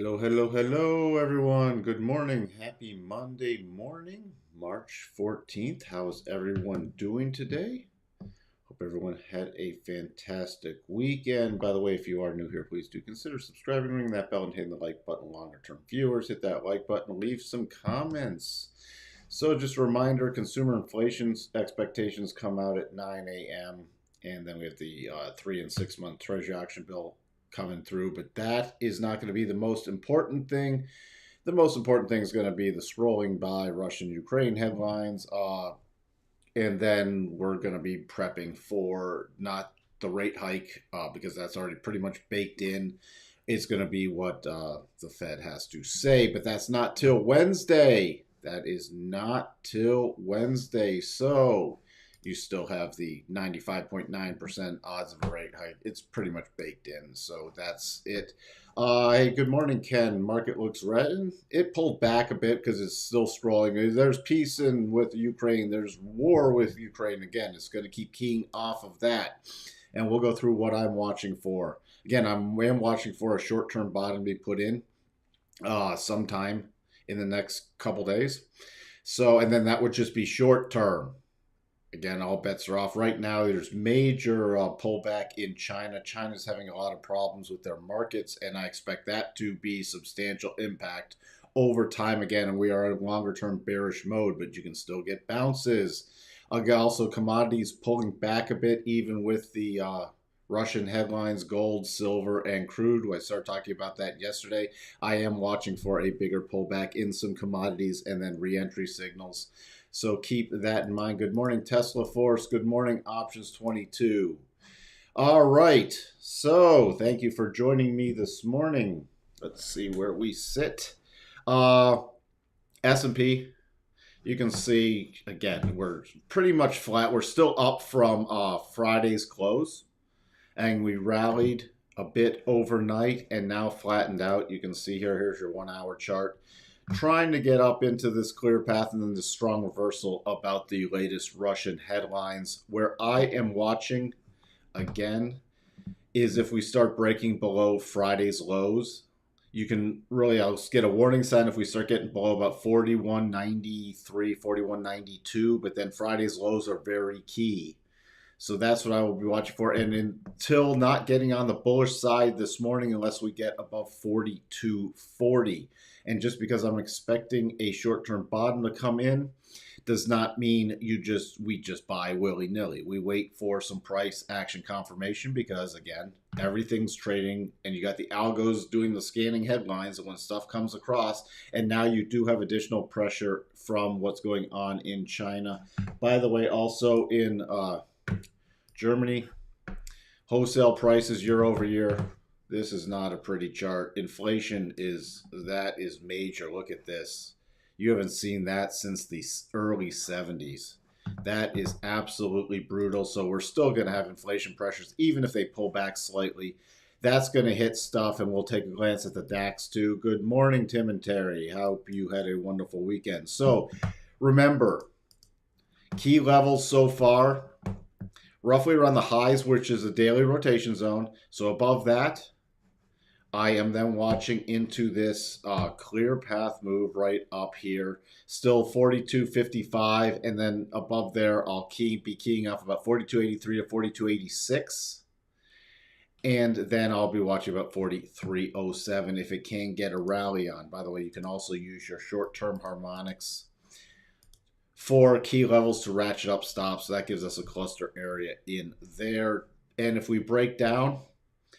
Hello, everyone. Good morning. Happy Monday morning, March 14th. How's everyone doing today? Hope everyone had a fantastic weekend. By the way, if you are new here, please do consider subscribing, ring that bell, and hitting the like button. Longer term viewers, hit that like button, leave some comments. So, just a reminder consumer inflation expectations come out at 9 a.m., and then we have the 3 and 6 month Treasury auction bill coming through, but that is not going to be the most important thing. The most important thing is going to be the scrolling by Russian-Ukraine headlines, and then we're going to be prepping for not the rate hike because that's already pretty much baked in. It's going to be what the Fed has to say, but that's not till Wednesday. That is not till Wednesday. So you still have the 95.9% odds of a rate hike. It's pretty much baked in. So that's it. Hey, good morning, Ken. Market looks red. It pulled back a bit because it's still scrolling. There's peace with Ukraine. There's war with Ukraine. Again, it's going to keep keying off of that. And we'll go through what I'm watching for. Again, I am watching for a short-term bottom to be put in sometime in the next couple days. So, and then that would just be short-term. Again, all bets are off. Right now, there's major pullback in China. China's having a lot of problems with their markets, and I expect that to be substantial impact over time again. And we are in longer-term bearish mode, but you can still get bounces. Also, commodities pulling back a bit, even with the Russian headlines, gold, silver, and crude. I started talking about that yesterday. I am watching for a bigger pullback in some commodities and then re-entry signals. So keep that in mind. Good morning, Tesla Force. Good morning, Options 22. All right. So thank you for joining me this morning. Let's see where we sit. S&P. You can see, again, we're pretty much flat. We're still up from Friday's close. And we rallied a bit overnight and now flattened out. You can see here's your 1 hour chart. Trying to get up into this clear path and then this strong reversal about the latest Russian headlines. Where I am watching, again, is if we start breaking below Friday's lows. You can really, I'll get a warning sign if we start getting below about 41.93, 41.92, but then Friday's lows are very key. So that's what I will be watching for. And until not getting on the bullish side this morning, unless we get above 42.40. And just because I'm expecting a short-term bottom to come in does not mean we just buy willy-nilly. We wait for some price action confirmation because, again, everything's trading and you got the algos doing the scanning headlines and when stuff comes across. And now you do have additional pressure from what's going on in China. By the way, also in Germany, wholesale prices year over year. This is not a pretty chart. Inflation is major. Look at this. You haven't seen that since the early 70s. That is absolutely brutal. So we're still going to have inflation pressures, even if they pull back slightly. That's going to hit stuff, and we'll take a glance at the DAX too. Good morning, Tim and Terry. Hope you had a wonderful weekend. So remember, key levels so far, roughly around the highs, which is a daily rotation zone. So above that, I am then watching into this clear path move right up here. Still 42.55, and then above there, I'll be keying off about 42.83 to 42.86. And then I'll be watching about 43.07 if it can get a rally on. By the way, you can also use your short-term harmonics for key levels to ratchet up stops. So that gives us a cluster area in there. And if we break down,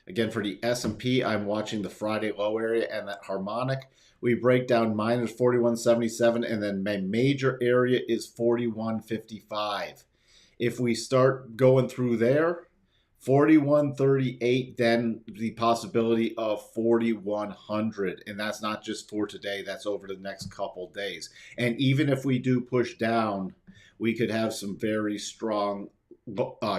again, for the S&P, I'm watching the Friday low area and that harmonic. We break down minus 41.77, and then my major area is 41.55. If we start going through there, 41.38, then the possibility of 4100, and that's not just for today, that's over the next couple days. And even if we do push down, we could have some very strong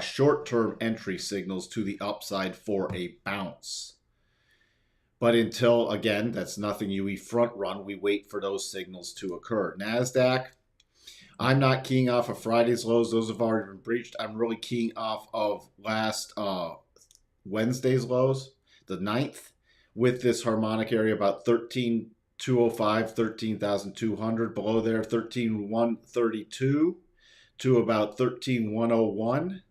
short-term entry signals to the upside for a bounce. But until, again, that's nothing we front run, we wait for those signals to occur. Nasdaq, I'm not keying off of Friday's lows. Those have already been breached. I'm really keying off of last Wednesday's lows, the 9th, with this harmonic area about 13,205, 13,200. Below there, 13,132 to about 13,101.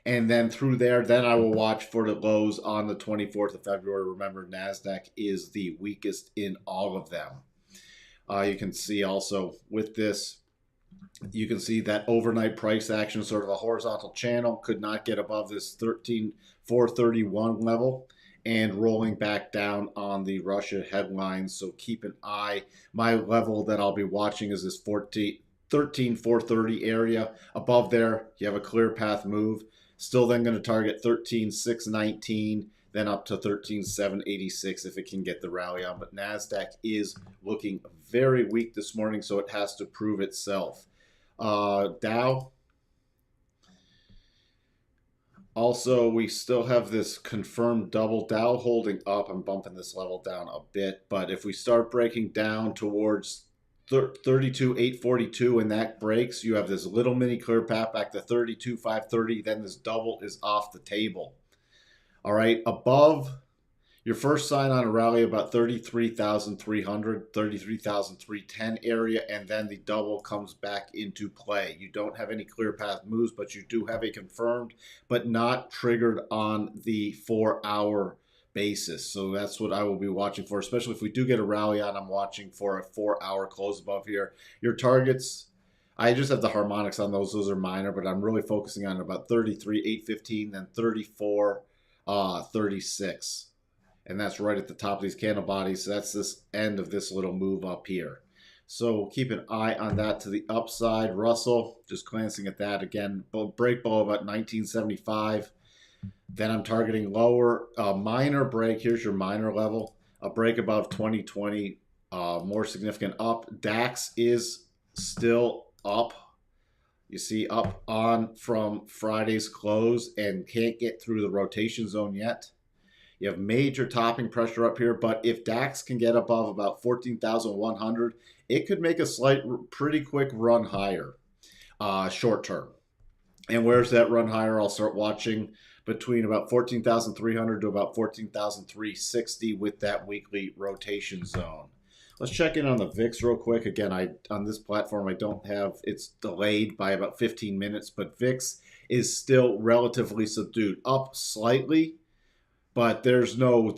And then through there, then I will watch for the lows on the 24th of February. Remember, Nasdaq is the weakest in all of them. You can see also with this, you can see that overnight price action, sort of a horizontal channel, could not get above this 13,431 level and rolling back down on the Russia headlines. So keep an eye. My level that I'll be watching is this 13,430 area. Above there, you have a clear path move. Still then going to target 13,619, then up to 13,786 if it can get the rally on. But Nasdaq is looking very weak this morning, so it has to prove itself. Dow. Also, we still have this confirmed double. Dow holding up. I'm bumping this level down a bit. But if we start breaking down towards 32,842 and that breaks, you have this little mini clear path back to 32,530. Then this double is off the table. All right, above your first sign on a rally about 33,300, 33,310 area, and then the double comes back into play. You don't have any clear path moves, but you do have a confirmed, but not triggered on the 4-hour basis. So that's what I will be watching for, especially if we do get a rally on. I'm watching for a 4-hour close above here. Your targets, I just have the harmonics on those. Those are minor, but I'm really focusing on about 33,815, then 34,36. And that's right at the top of these candle bodies. So that's this end of this little move up here. So keep an eye on that to the upside. Russell, just glancing at that again, break below about 1975. Then I'm targeting lower, minor break. Here's your minor level. A break above 2020, more significant up. DAX is still up. You see up on from Friday's close and can't get through the rotation zone yet. You have major topping pressure up here, but if DAX can get above about 14,100, it could make a pretty quick run higher short term. And where's that run higher? I'll start watching between about 14,300 to about 14,360 with that weekly rotation zone. Let's check in on the VIX real quick. Again, on this platform, I don't have, it's delayed by about 15 minutes, but VIX is still relatively subdued, up slightly. But there's no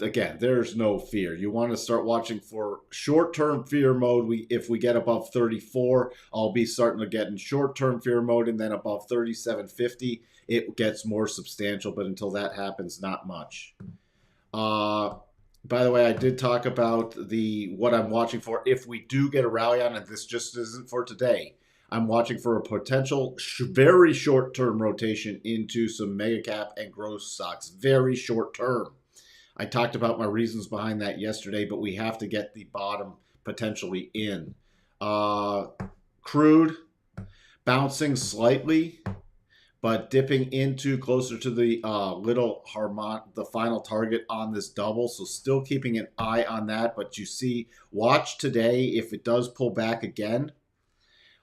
fear. You want to start watching for short-term fear mode. If we get above 34, I'll be starting to get in short-term fear mode, and then above 37.50, it gets more substantial. But until that happens, not much. By the way, I did talk about what I'm watching for if we do get a rally on, and this just isn't for today. I'm watching for a potential very short-term rotation into some mega cap and growth stocks. Very short-term. I talked about my reasons behind that yesterday, but we have to get the bottom potentially in. Crude bouncing slightly, but dipping into closer to the the final target on this double. So still keeping an eye on that. But you see, watch today if it does pull back again.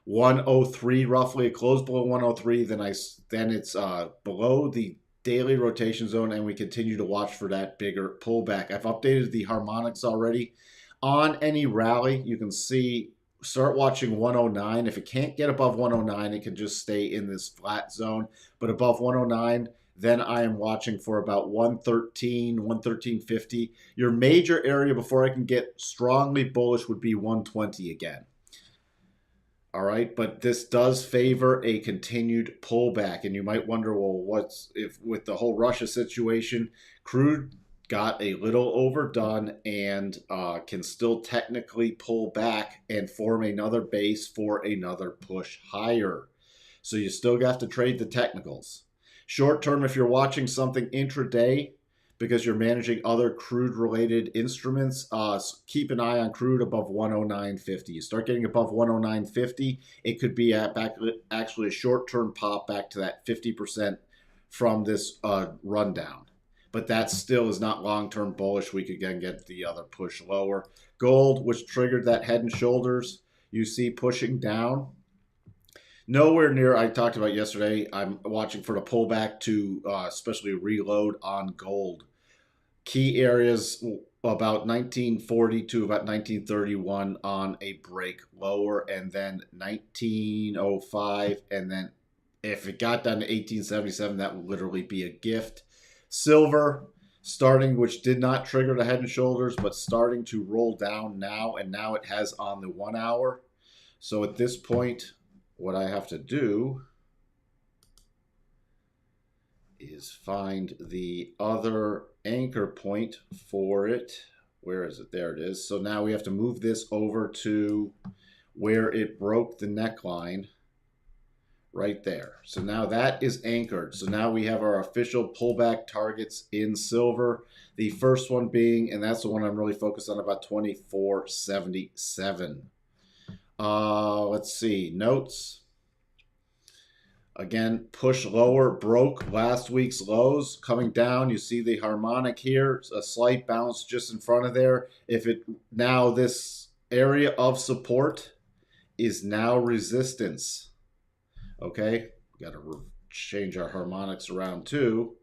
103 roughly, it closed below 103, then it's below the daily rotation zone, and we continue to watch for that bigger pullback. I've updated the harmonics already. On any rally, you can see, start watching 109. If it can't get above 109, it can just stay in this flat zone. But above 109, then I am watching for about 113, 113.50. Your major area before I can get strongly bullish would be 120 again. All right, but this does favor a continued pullback. And you might wonder, well, what's if with the whole Russia situation, crude got a little overdone and can still technically pull back and form another base for another push higher. So you still got to trade the technicals. Short term, if you're watching something intraday, because you're managing other crude-related instruments, keep an eye on crude above 109.50. You start getting above 109.50, it could be actually a short-term pop back to that 50% from this rundown. But that still is not long-term bullish. We could again get the other push lower. Gold, which triggered that head and shoulders, you see pushing down. Nowhere near, I talked about yesterday, I'm watching for the pullback to especially reload on gold. Key areas about 1940 to about 1931 on a break lower, and then 1905, and then if it got down to 1877, that would literally be a gift. Silver starting, which did not trigger the head and shoulders, but starting to roll down now, and now it has on the 1 hour. So at this point, what I have to do is find the other anchor point for it. Where is it? There it is. So now we have to move this over to where it broke the neckline right there. So now that is anchored. So now we have our official pullback targets in silver. The first one being, and that's the one I'm really focused on, about 24.77. Let's see, notes. Again, push lower, broke last week's lows, coming down. You see the harmonic here, a slight bounce just in front of there. If it now, this area of support is now resistance. Okay, got to change our harmonics around too.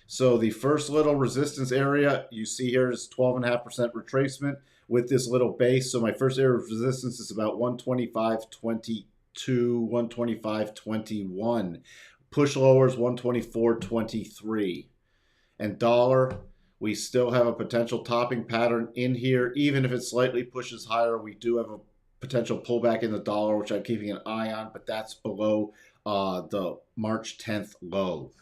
So the first little resistance area you see here is 12.5% retracement with this little base. So my first area of resistance is about 125.22, 125.21. Push lowers 124.23. And dollar, we still have a potential topping pattern in here. Even if it slightly pushes higher, we do have a potential pullback in the dollar, which I'm keeping an eye on, but that's below the March 10th low.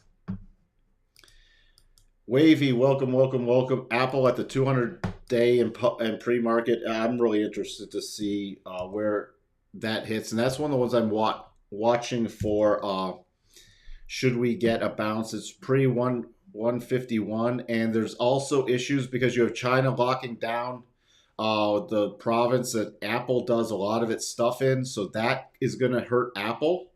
Wavy, welcome, welcome, welcome. Apple at the 200-day and pre-market. I'm really interested to see where that hits, and that's one of the ones I'm watching for. Should we get a bounce? It's pre-151, and there's also issues because you have China locking down the province that Apple does a lot of its stuff in, so that is going to hurt Apple.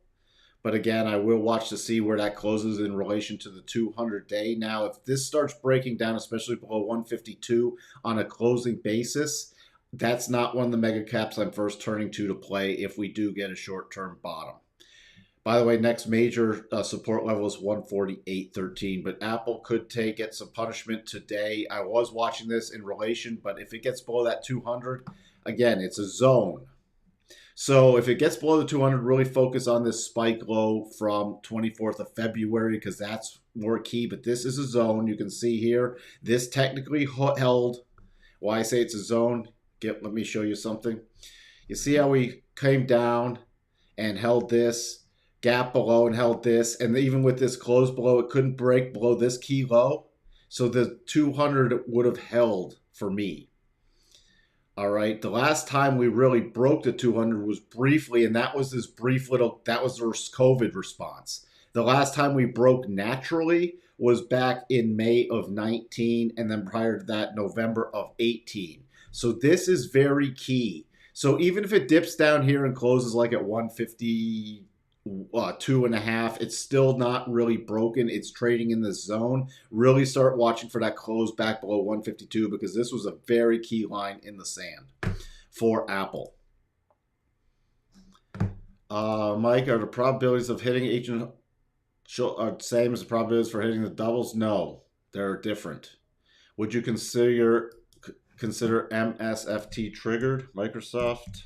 But again, I will watch to see where that closes in relation to the 200-day. Now, if this starts breaking down, especially below 152 on a closing basis, that's not one of the mega caps I'm first turning to play if we do get a short-term bottom. By the way, next major support level is 148.13, but Apple could get some punishment today. I was watching this in relation, but if it gets below that 200, again, it's a zone. So if it gets below the 200, really focus on this spike low from 24th of February because that's more key. But this is a zone. You can see here, this technically held. Why I say it's a zone, let me show you something. You see how we came down and held this, gap below and held this. And even with this close below, it couldn't break below this key low. So the 200 would have held for me. All right, the last time we really broke the 200 was briefly, and that was this brief little, that was the COVID response. The last time we broke naturally was back in May of 19, and then prior to that, November of 18. So this is very key. So even if it dips down here and closes like at 152.5, it's still not really broken. It's trading in this zone. Really start watching for that close back below 152 because this was a very key line in the sand for Apple. Mike, are the probabilities of hitting agent same as the probabilities for hitting the doubles? No, they're different. Would you consider MSFT triggered? Microsoft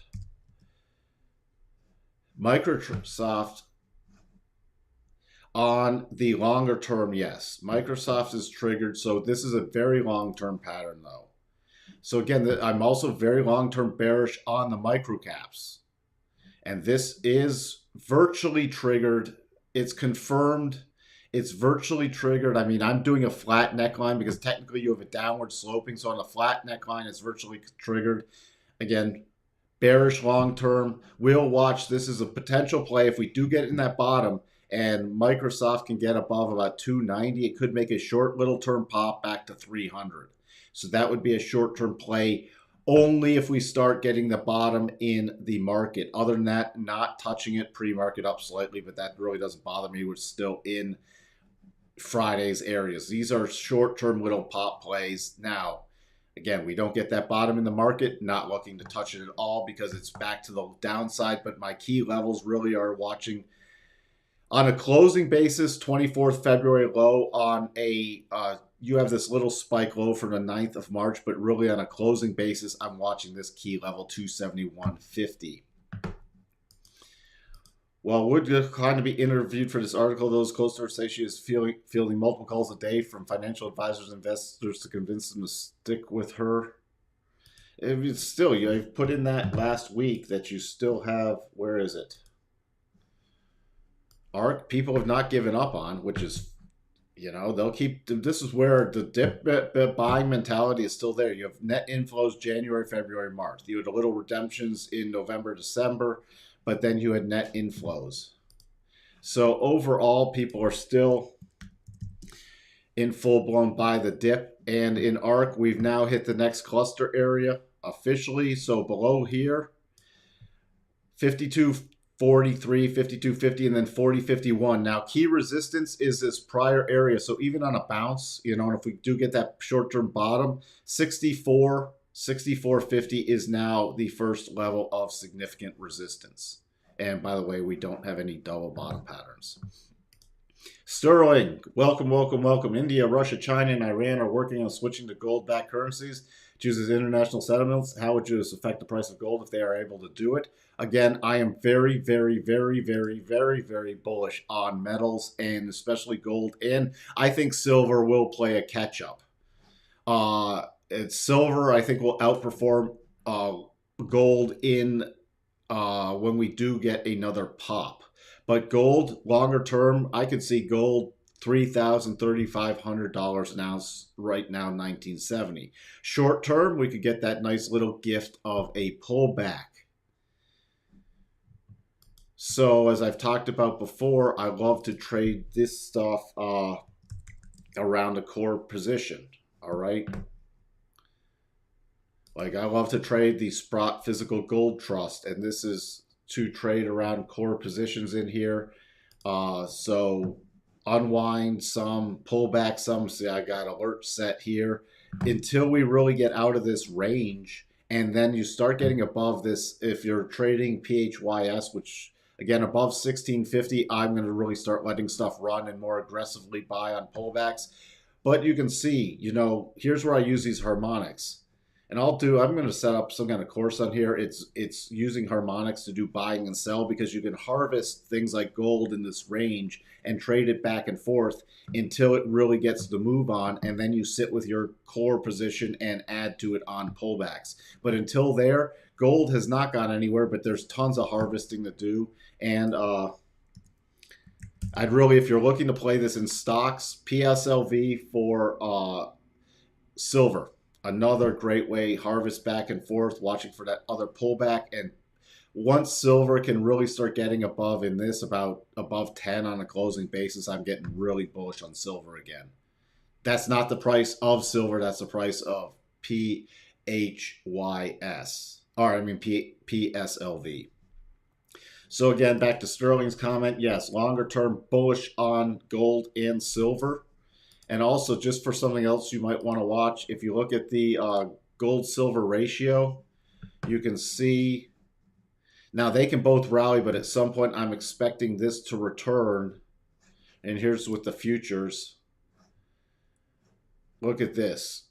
on the longer term, yes. Microsoft is triggered, so this is a very long-term pattern, though. So again, I'm also very long-term bearish on the microcaps. And this is virtually triggered. It's confirmed. It's virtually triggered. I mean, I'm doing a flat neckline because technically you have a downward sloping. So on a flat neckline, it's virtually triggered. Again, bearish long term. We'll watch. This is a potential play. If we do get in that bottom and Microsoft can get above about 290, it could make a short little term pop back to 300. So that would be a short term play only if we start getting the bottom in the market. Other than that, not touching it, pre-market up slightly, but that really doesn't bother me. We're still in Friday's areas. These are short-term little pop plays. Now, again, we don't get that bottom in the market, not looking to touch it at all because it's back to the downside, but my key levels really are watching on a closing basis, 24th February low on a you have this little spike low from the 9th of March, but really on a closing basis, I'm watching this key level 271.50. Well, Wood declined to be interviewed for this article. Those close to her say she is fielding multiple calls a day from financial advisors and investors to convince them to stick with her. It's still, you put in that last week that you still have, where is it? ARC, people have not given up on, which is, they'll keep, this is where the dip buying mentality is still there. You have net inflows January, February, March. You had a little redemptions in November, December, but then you had net inflows. So overall, people are still in full-blown buy the dip. And in ARC, we've now hit the next cluster area officially. So below here, 52.43, 52.50, and then 40.51. Now, key resistance is this prior area. So even on a bounce, and if we do get that short-term bottom, 64.50 is now the first level of significant resistance. And by the way, we don't have any double bottom patterns. Sterling, welcome, welcome, welcome. India, Russia, China, and Iran are working on switching to gold-backed currencies to use as international settlements. How would this affect the price of gold if they are able to do it? Again, I am very, very, very, very, very, very bullish on metals and especially gold. And I think silver will play a catch-up. Silver, I think, will outperform gold in when we do get another pop. But gold, longer term, I could see gold $3,000, $3,500 an ounce right now, 1970. Short term, we could get that nice little gift of a pullback. So as I've talked about before, I love to trade this stuff around a core position, all right? Like I love to trade the Sprott Physical Gold Trust, and this is to trade around core positions in here. So unwind some, pull back some. See, I got alert set here until we really get out of this range. And then you start getting above this. If you're trading PHYS, which again, above 1650, I'm going to really start letting stuff run and more aggressively buy on pullbacks. But you can see, here's where I use these harmonics. And I'm going to set up some kind of course on here. It's using harmonics to do buying and sell because you can harvest things like gold in this range and trade it back and forth until it really gets the move on. And then you sit with your core position and add to it on pullbacks. But until there, gold has not gone anywhere, but there's tons of harvesting to do. And I'd really, if you're looking to play this in stocks, PSLV for silver. Another great way, harvest back and forth, watching for that other pullback. And once silver can really start getting above in this, about above 10 on a closing basis, I'm getting really bullish on silver again. That's not the price of silver. That's the price of PHYS. PSLV. So again, back to Sterling's comment. Yes, longer term bullish on gold and silver. And also, just for something else you might want to watch, if you look at the gold-silver ratio, you can see, now they can both rally, but at some point I'm expecting this to return. And here's with the futures. Look at this.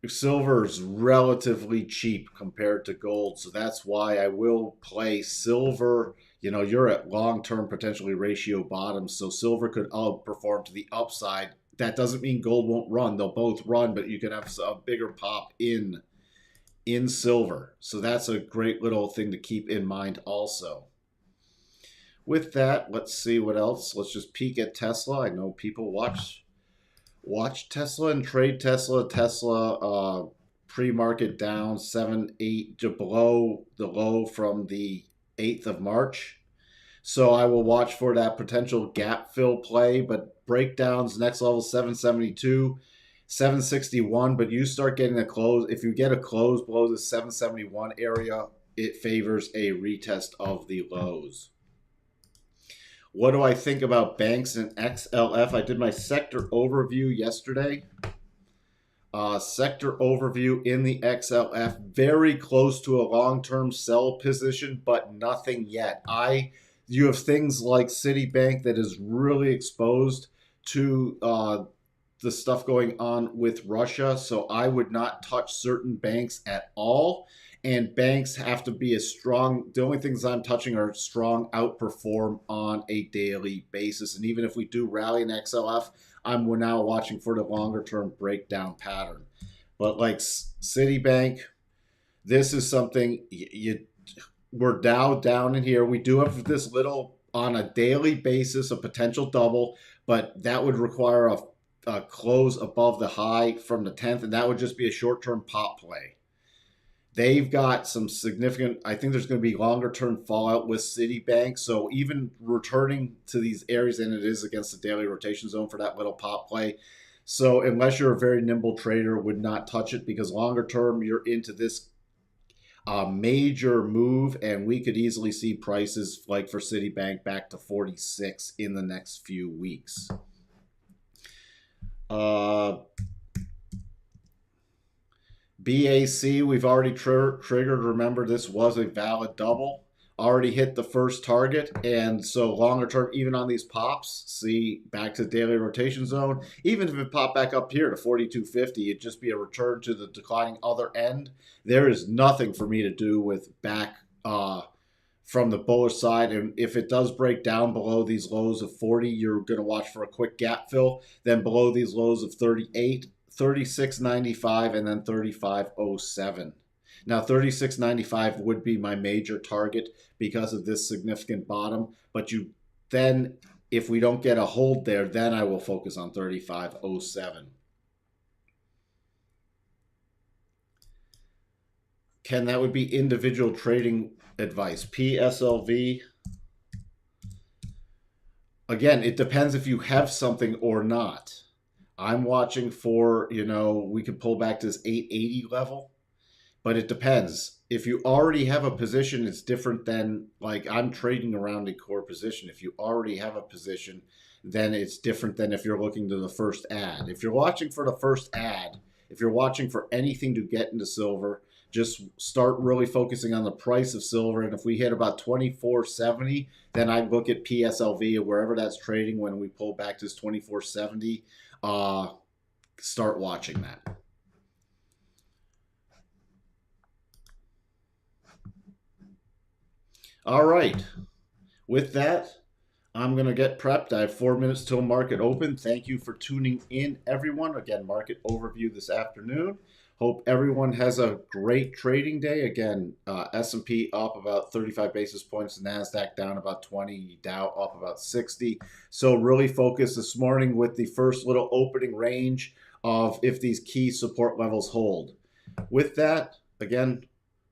Silver is relatively cheap compared to gold, so that's why I will play silver. You're at long-term potentially ratio bottoms, so silver could outperform to the upside. That doesn't mean gold won't run. They'll both run, but you can have a bigger pop in silver. So that's a great little thing to keep in mind also. With that, let's see what else. Let's just peek at Tesla. I know people watch Tesla and trade Tesla. Tesla pre-market down 7.8 to below the low from the 8th of March. So I will watch for that potential gap fill play, but breakdowns, next level 772, 761, but you start getting a close. If you get a close below the 771 area, it favors a retest of the lows. What do I think about banks and XLF? I did my sector overview yesterday. Sector overview in the XLF, very close to a long-term sell position, but nothing yet. You have things like Citibank that is really exposed to the stuff going on with Russia, so I would not touch certain banks at all. And banks have to be as strong. The only things I'm touching are strong outperform on a daily basis. And even if we do rally in XLF, I'm now watching for the longer term breakdown pattern. But like Citibank, this is something we're now down in here. We do have this little on a daily basis, a potential double, but that would require a close above the high from the 10th, and that would just be a short-term pop play. They've got some significant, I think there's going to be longer term fallout with Citibank. So even returning to these areas, and it is against the daily rotation zone for that little pop play. So unless you're a very nimble trader, would not touch it, because longer term, you're into this major move, and we could easily see prices like for Citibank back to 46 in the next few weeks. BAC, we've already triggered. Remember, this was a valid double. Already hit the first target. And so longer term, even on these pops, see back to the daily rotation zone. Even if it popped back up here to 42.50, it'd just be a return to the declining other end. There is nothing for me to do with back from the bullish side. And if it does break down below these lows of 40, you're going to watch for a quick gap fill. Then below these lows of 38, 36.95, and then 35.07. Now 36.95 would be my major target because of this significant bottom, but you then, if we don't get a hold there, then I will focus on 35.07. Ken, that would be individual trading advice. PSLV, again, it depends if you have something or not. I'm watching for, we could pull back to this 880 level, but it depends. If you already have a position, it's different than, like, I'm trading around a core position. If you already have a position, then it's different than if you're looking to the first ad. If you're watching for the first ad, if you're watching for anything to get into silver, just start really focusing on the price of silver. And if we hit about 24.70, then I'd look at PSLV or wherever that's trading when we pull back to this 24.70. Start watching that. All right. With that, I'm going to get prepped. I have 4 minutes till market open. Thank you for tuning in, everyone. Again, market overview this afternoon. Hope everyone has a great trading day. Again, S&P up about 35 basis points, Nasdaq down about 20, Dow up about 60. So really focus this morning with the first little opening range of if these key support levels hold. With that, again,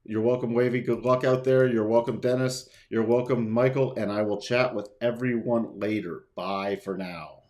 you're welcome, Wavy. Good luck out there. You're welcome, Dennis. You're welcome, Michael. And I will chat with everyone later. Bye for now.